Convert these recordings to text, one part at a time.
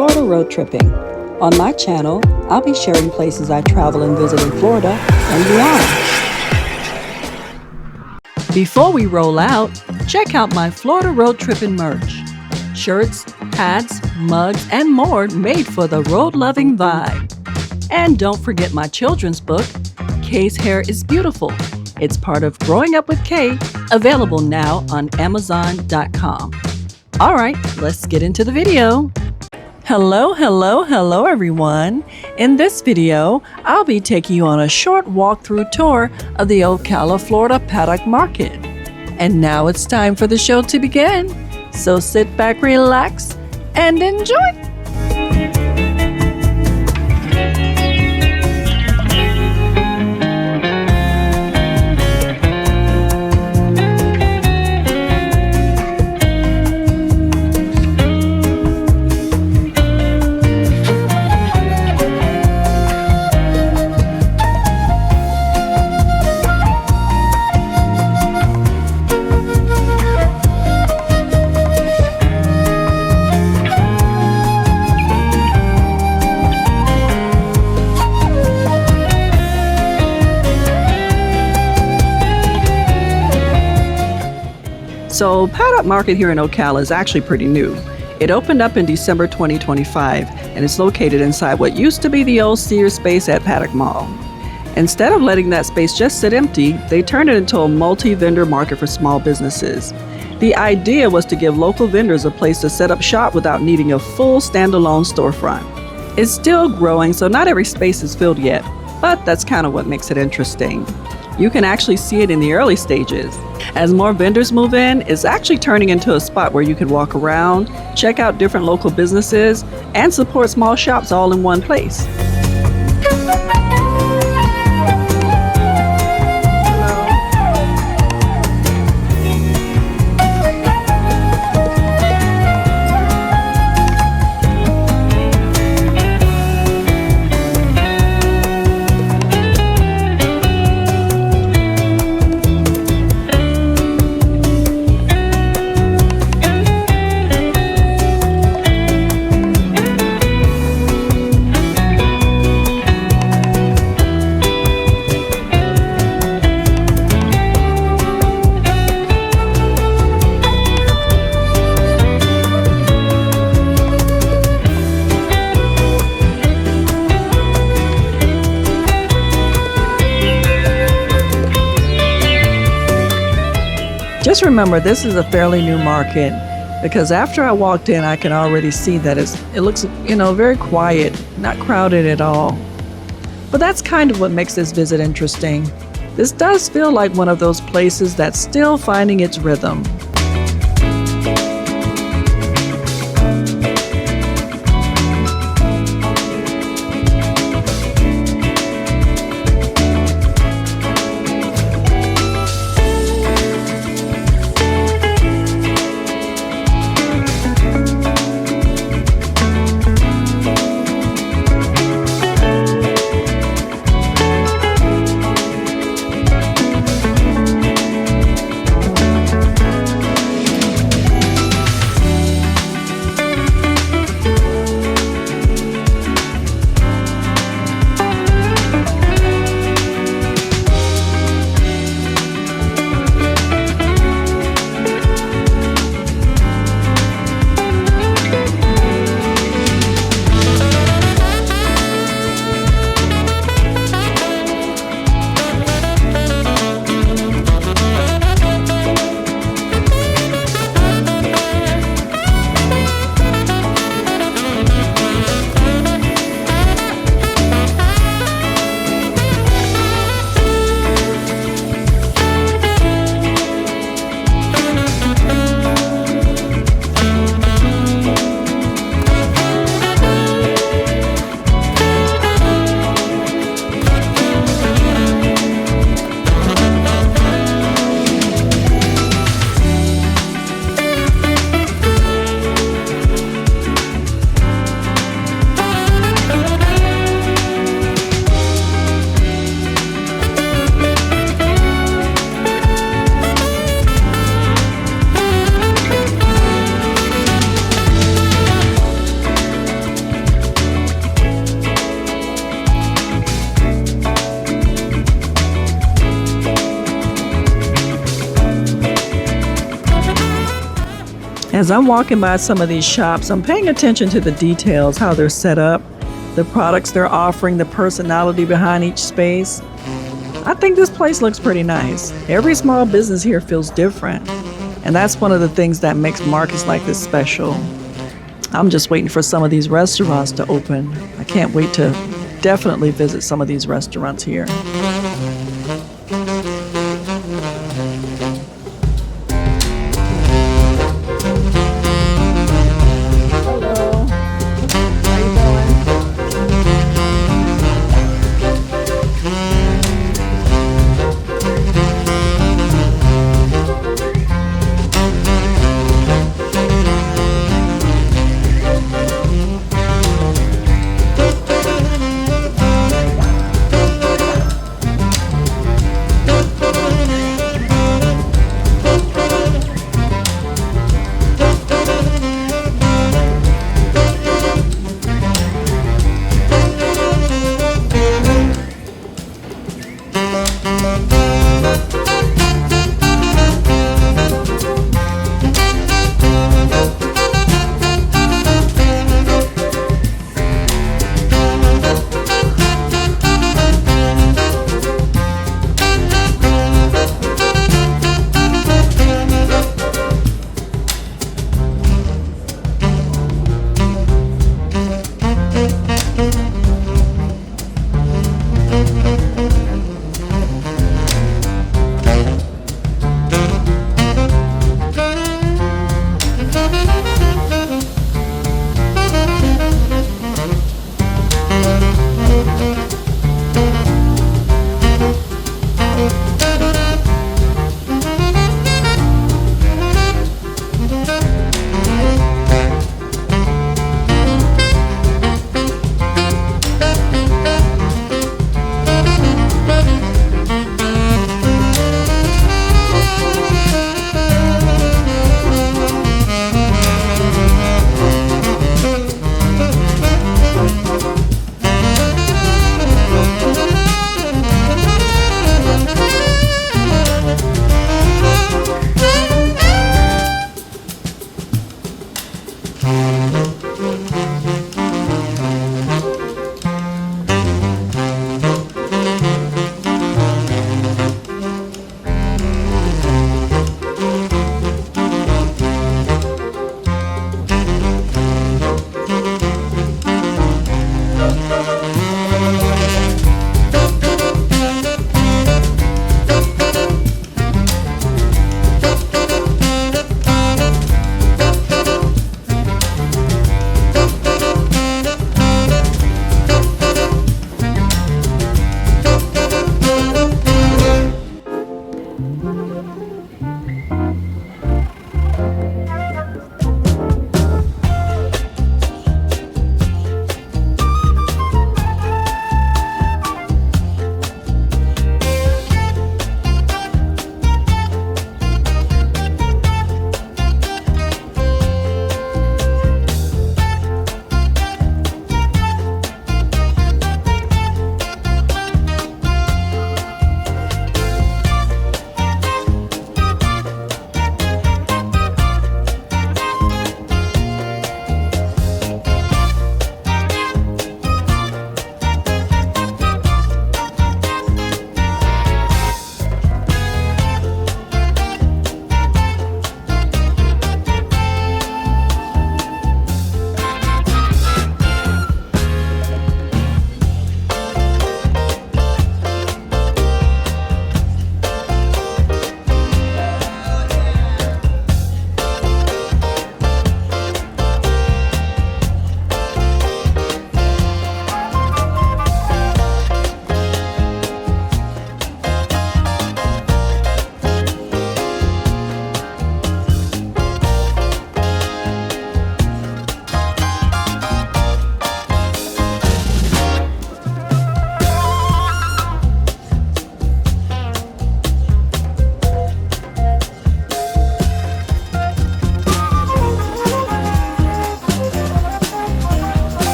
Florida Road Tripping. On my channel, I'll be sharing places I travel and visit in Florida and beyond. Before we roll out, check out my Florida Road Trippin' merch. Shirts, hats, mugs, and more made for the road-loving vibe. And don't forget my children's book, Kay's Hair is Beautiful. It's part of Growing Up with Kay, available now on Amazon.com. All right, let's get into the video. Hello everyone. In this video, I'll be taking you on a short walkthrough tour of the Ocala, Florida Paddock Market. And now it's time for the show to begin. So sit back, relax, and enjoy. So Paddock Market here in Ocala is actually pretty new. It opened up in December 2025 and it's located inside what used to be the old Sears space at Paddock Mall. Instead of letting that space just sit empty, they turned it into a multi-vendor market for small businesses. The idea was to give local vendors a place to set up shop without needing a full standalone storefront. It's still growing, so not every space is filled yet, but that's kind of what makes it interesting. You can actually see it in the early stages. As more vendors move in, it's actually turning into a spot where you can walk around, check out different local businesses, and support small shops all in one place. Just remember, this is a fairly new market because after I walked in, I can already see that it looks, very quiet, not crowded at all. But that's kind of what makes this visit interesting. This does feel like one of those places that's still finding its rhythm. As I'm walking by some of these shops, I'm paying attention to the details, how they're set up, the products they're offering, the personality behind each space. I think this place looks pretty nice. Every small business here feels different, and that's one of the things that makes markets like this special. I'm just waiting for some of these restaurants to open. I can't wait to definitely visit some of these restaurants here.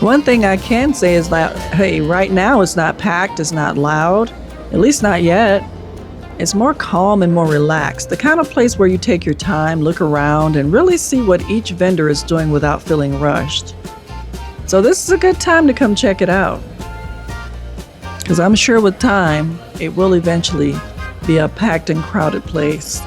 One thing I can say is that, hey, right now it's not packed, it's not loud, at least not yet. It's more calm and more relaxed, the kind of place where you take your time, look around, and really see what each vendor is doing without feeling rushed. So this is a good time to come check it out, because I'm sure with time, it will eventually be a packed and crowded place.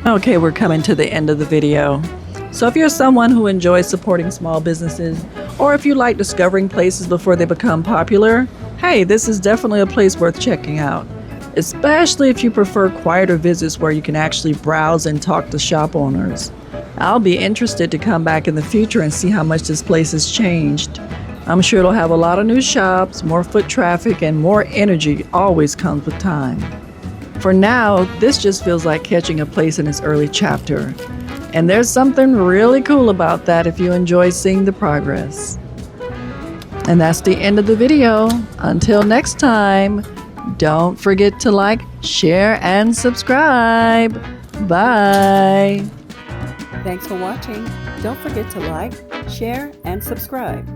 Okay, we're coming to the end of the video. So if you're someone who enjoys supporting small businesses, or if you like discovering places before they become popular, hey, this is definitely a place worth checking out. Especially if you prefer quieter visits where you can actually browse and talk to shop owners. I'll be interested to come back in the future and see how much this place has changed. I'm sure it'll have a lot of new shops, more foot traffic, and more energy always comes with time. For now, this just feels like catching a place in its early chapter. And there's something really cool about that if you enjoy seeing the progress. And that's the end of the video. Until next time, don't forget to like, share, and subscribe. Bye. Thanks for watching. Don't forget to like, share, and subscribe.